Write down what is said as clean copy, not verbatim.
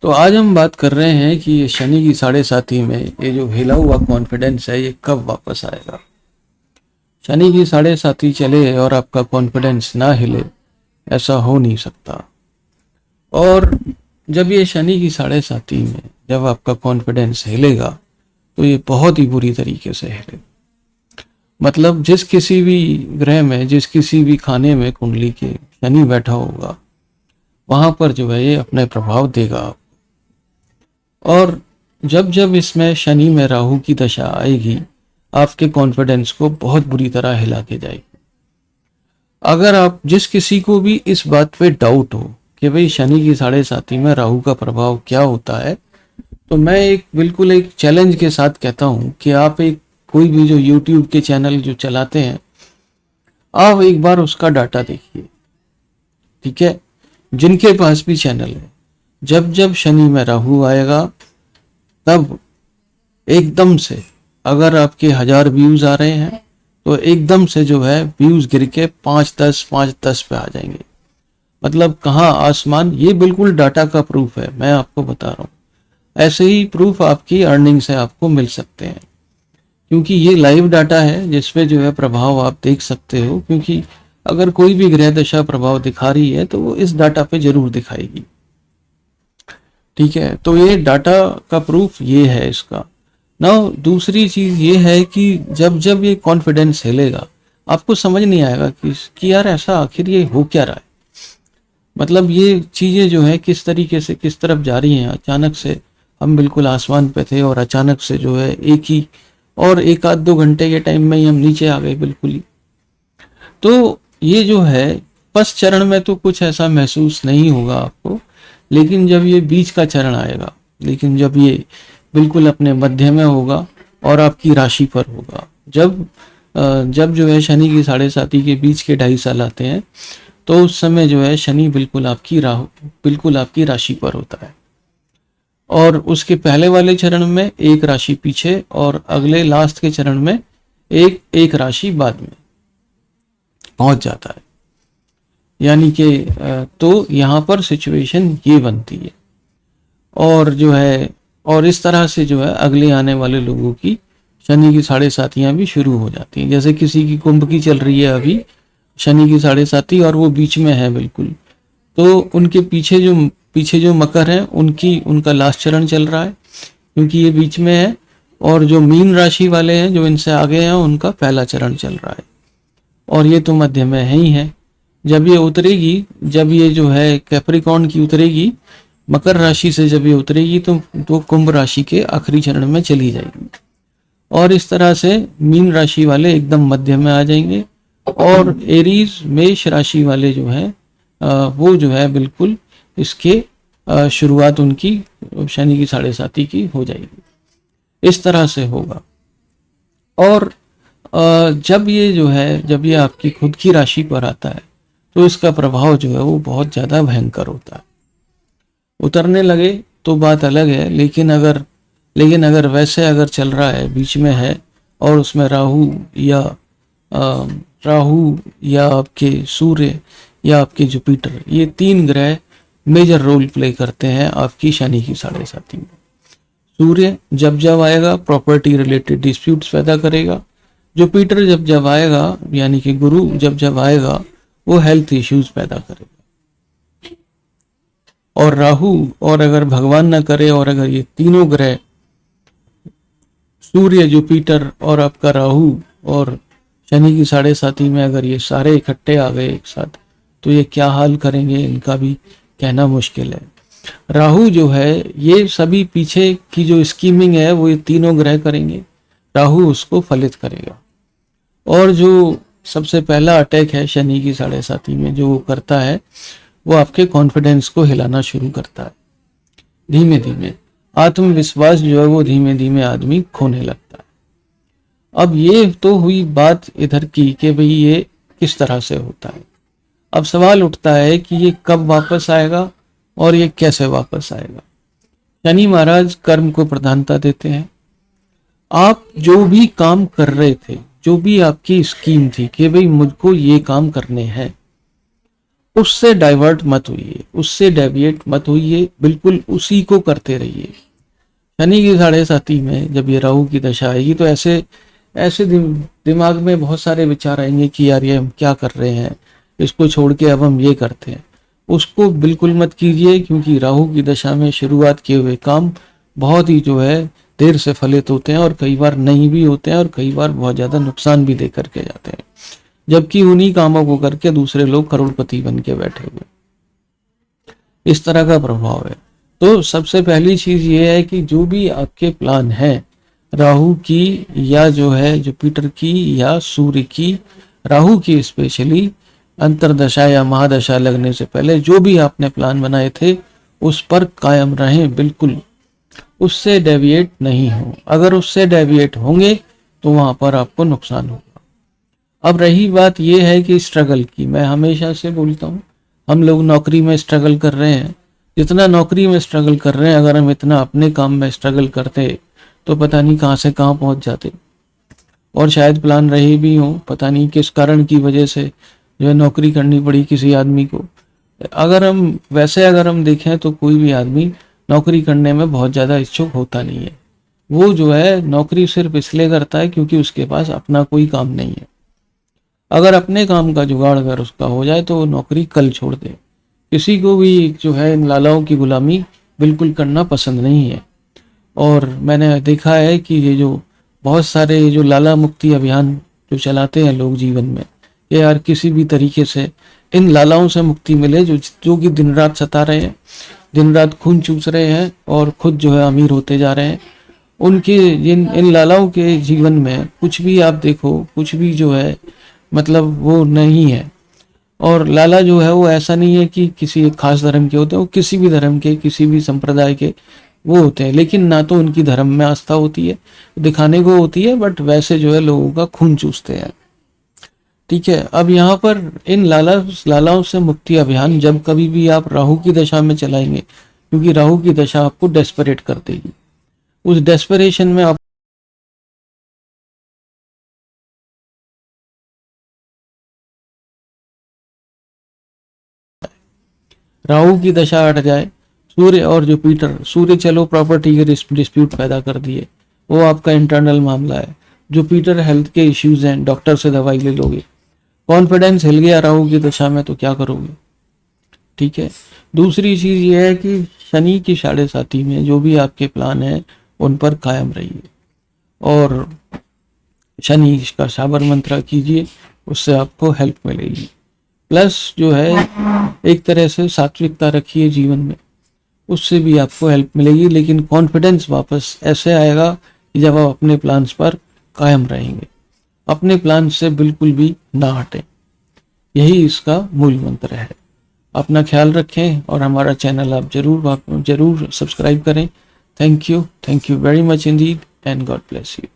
तो आज हम बात कर रहे हैं कि ये शनि की साढ़े साथी में ये जो हिला हुआ कॉन्फिडेंस है ये कब वापस आएगा। शनि की साढ़े साथी चले और आपका कॉन्फिडेंस ना हिले, ऐसा हो नहीं सकता। और जब ये शनि की साढ़े साथी में जब आपका कॉन्फिडेंस हिलेगा तो ये बहुत ही बुरी तरीके से हिलेगा। मतलब जिस किसी भी ग्रह में, जिस किसी भी खाने में कुंडली के शनि बैठा होगा, वहां पर जो है ये अपने प्रभाव देगा। और जब जब इसमें शनि में राहु की दशा आएगी, आपके कॉन्फिडेंस को बहुत बुरी तरह हिला के जाएगी। अगर आप जिस किसी को भी इस बात पे डाउट हो कि भाई शनि की साढ़े साथी में राहु का प्रभाव क्या होता है, तो मैं बिल्कुल एक चैलेंज के साथ कहता हूं कि आप कोई भी जो यूट्यूब के चैनल जो चलाते हैं, आप एक बार उसका डाटा देखिए। ठीक है, जिनके पास भी चैनल है, जब जब शनि में राहु आएगा तब एकदम से, अगर आपके 1000 व्यूज आ रहे हैं तो एकदम से जो है व्यूज गिर के 5-10 पे आ जाएंगे। मतलब कहाँ आसमान। ये बिल्कुल डाटा का प्रूफ है, मैं आपको बता रहा हूँ। ऐसे ही प्रूफ आपकी अर्निंग से आपको मिल सकते हैं, क्योंकि ये लाइव डाटा है जिसपे जो है प्रभाव आप देख सकते हो। क्योंकि अगर कोई भी ग्रह दशा प्रभाव दिखा रही है तो वो इस डाटा पे जरूर दिखाएगी। ठीक है, तो ये डाटा का प्रूफ ये है इसका। ना दूसरी चीज ये है कि जब जब ये कॉन्फिडेंस हिलेगा, आपको समझ नहीं आएगा कि यार ऐसा आखिर ये हो क्या रहा है। मतलब ये चीजें जो है किस तरीके से किस तरफ जा रही हैं। अचानक से हम बिल्कुल आसमान पे थे और अचानक से जो है एक आध 2 घंटे के टाइम में ही हम नीचे आ गए बिल्कुल ही। तो ये जो है फर्स्ट चरण में तो कुछ ऐसा महसूस नहीं होगा आपको, लेकिन जब ये बीच का चरण आएगा, लेकिन जब ये बिल्कुल अपने मध्य में होगा और आपकी राशि पर होगा, जब जो है शनि की साढ़े साथी के बीच के 2.5 साल आते हैं, तो उस समय जो है शनि बिल्कुल आपकी राशि पर होता है। और उसके पहले वाले चरण में एक राशि पीछे और अगले लास्ट के चरण में एक राशि बाद में पहुंच जाता है। यानी कि तो यहाँ पर सिचुएशन ये बनती है। और जो है और इस तरह से जो है अगले आने वाले लोगों की शनि की साढ़े साथियां भी शुरू हो जाती हैं। जैसे किसी की कुंभ की चल रही है अभी शनि की साढ़े साथी और वो बीच में है बिल्कुल, तो उनके पीछे जो मकर है उनका लास्ट चरण चल रहा है, क्योंकि ये बीच में है। और जो मीन राशि वाले हैं जो इनसे आगे हैं उनका पहला चरण चल रहा है, और ये तो मध्य में है ही है। जब ये उतरेगी, जब ये जो है कैप्रिकॉर्न की उतरेगी, मकर राशि से जब ये उतरेगी तो कुंभ राशि के आखिरी चरण में चली जाएगी। और इस तरह से मीन राशि वाले एकदम मध्य में आ जाएंगे, और एरीज मेष राशि वाले जो है वो जो है बिल्कुल इसके शुरुआत उनकी शनि की साढ़े साथी की हो जाएगी। इस तरह से होगा। और जब ये आपकी खुद की राशि पर आता है तो इसका प्रभाव जो है वो बहुत ज़्यादा भयंकर होता है। उतरने लगे तो बात अलग है, लेकिन अगर वैसे अगर चल रहा है, बीच में है, और उसमें राहु या आपके सूर्य या आपके जुपिटर, ये 3 ग्रह मेजर रोल प्ले करते हैं आपकी शनि की साढ़े साथी में। सूर्य जब जब आएगा प्रॉपर्टी रिलेटेड डिस्प्यूट्स पैदा करेगा। जुपिटर जब जब आएगा, यानी कि गुरु जब जब आएगा, वो हेल्थ इश्यूज पैदा करेगा। और राहु, और अगर भगवान ना करे और अगर ये तीनों ग्रह सूर्य, जुपिटर और आपका राहु और शनि की साढ़े साथी में अगर ये सारे इकट्ठे आ गए एक साथ, तो ये क्या हाल करेंगे इनका भी कहना मुश्किल है। राहु जो है ये सभी पीछे की जो स्कीमिंग है वो ये तीनों ग्रह करेंगे, राहु उसको फलित करेगा। और जो सबसे पहला अटैक है शनि की साढ़े साथी में जो वो करता है, वो आपके कॉन्फिडेंस को हिलाना शुरू करता है। धीमे धीमे आत्मविश्वास जो है वो धीमे धीमे आदमी खोने लगता है। अब ये तो हुई बात इधर की कि भाई ये किस तरह से होता है। अब सवाल उठता है कि ये कब वापस आएगा और ये कैसे वापस आएगा। शनि महाराज कर्म को प्रधानता देते हैं। आप जो भी काम कर रहे थे, जो भी आपकी स्कीम थी कि भाई मुझको ये काम करने हैं, उससे डाइवर्ट मत होइए, उससे डेविएट मत होइए, बिल्कुल उसी को करते रहिए। शनि की साढ़े साथी में जब ये राहु की दशा आएगी तो ऐसे ऐसे दिमाग में बहुत सारे विचार आएंगे कि यार ये हम क्या कर रहे हैं, इसको छोड़ के अब हम ये करते हैं। उसको बिल्कुल मत कीजिए, क्योंकि राहु की दशा में शुरुआत किए हुए काम बहुत ही जो है देर से फलित होते हैं, और कई बार नहीं भी होते हैं, और कई बार बहुत ज़्यादा नुकसान भी दे करके जाते हैं, जबकि उन्हीं कामों को करके दूसरे लोग करोड़पति बन के बैठे हुए। इस तरह का प्रभाव है। तो सबसे पहली चीज ये है कि जो भी आपके प्लान हैं, राहु की या जो है जुपिटर की या सूर्य की, राहु की स्पेशली अंतरदशा या महादशा लगने से पहले जो भी आपने प्लान बनाए थे उस पर कायम रहें, बिल्कुल उससे डेविएट नहीं हो। अगर उससे डेविएट होंगे तो वहां पर आपको नुकसान होगा। अब रही बात यह है कि स्ट्रगल की, मैं हमेशा से बोलता हूँ हम लोग नौकरी में स्ट्रगल कर रहे हैं, जितना नौकरी में स्ट्रगल कर रहे हैं अगर हम इतना अपने काम में स्ट्रगल करते तो पता नहीं कहाँ से कहाँ पहुंच जाते। और शायद प्लान रहे भी हों, पता नहीं किस कारण की वजह से जो है नौकरी करनी पड़ी किसी आदमी को। अगर हम देखें तो कोई भी आदमी नौकरी करने में बहुत ज़्यादा इच्छुक होता नहीं है। वो जो है नौकरी सिर्फ इसलिए करता है क्योंकि उसके पास अपना कोई काम नहीं है। अगर अपने काम का जुगाड़ अगर उसका हो जाए तो वो नौकरी कल छोड़ दे। किसी को भी जो है इन लालाओं की गुलामी बिल्कुल करना पसंद नहीं है। और मैंने देखा है कि ये जो बहुत सारे ये जो लाला मुक्ति अभियान जो चलाते हैं लोग जीवन में, ये यार किसी भी तरीके से इन लालाओं से मुक्ति मिले जो जो कि दिन रात सता रहे हैं, दिन रात खून चूस रहे हैं और खुद जो है अमीर होते जा रहे हैं। उनके इन लालाओं के जीवन में कुछ भी आप देखो, कुछ भी जो है मतलब वो नहीं है। और लाला जो है वो ऐसा नहीं है कि किसी एक खास धर्म के होते हैं, वो किसी भी धर्म के, किसी भी संप्रदाय के वो होते हैं, लेकिन ना तो उनकी धर्म में आस्था होती है, दिखाने को होती है, बट वैसे जो है लोगों का खून चूसते हैं। ठीक है। अब यहाँ पर इन लालाओं से मुक्ति अभियान जब कभी भी आप राहु की दशा में चलाएंगे, क्योंकि राहु की दशा आपको डेस्परेट कर देगी, उस डेस्परेशन में आप राहु की दशा हट जाए, सूर्य और जुपिटर, सूर्य चलो प्रॉपर्टी के डिस्प्यूट पैदा कर दिए, वो आपका इंटरनल मामला है। जुपिटर हेल्थ के इश्यूज हैं, डॉक्टर से दवाई ले लोगे। कॉन्फिडेंस हिल गया राहु की दशा में तो क्या करोगे। ठीक है। दूसरी चीज ये है कि शनि की साढ़े साथी में जो भी आपके प्लान है उन पर कायम रहिए, और शनि का साबर मंत्र कीजिए, उससे आपको हेल्प मिलेगी। प्लस जो है एक तरह से सात्विकता रखिए जीवन में, उससे भी आपको हेल्प मिलेगी। लेकिन कॉन्फिडेंस वापस ऐसे आएगा कि जब आप अपने प्लान्स पर कायम रहेंगे, अपने प्लान से बिल्कुल भी ना हटें। यही इसका मूल मंत्र है। अपना ख्याल रखें और हमारा चैनल आप जरूर सब्सक्राइब करें। Thank you very much Indeed and God bless you.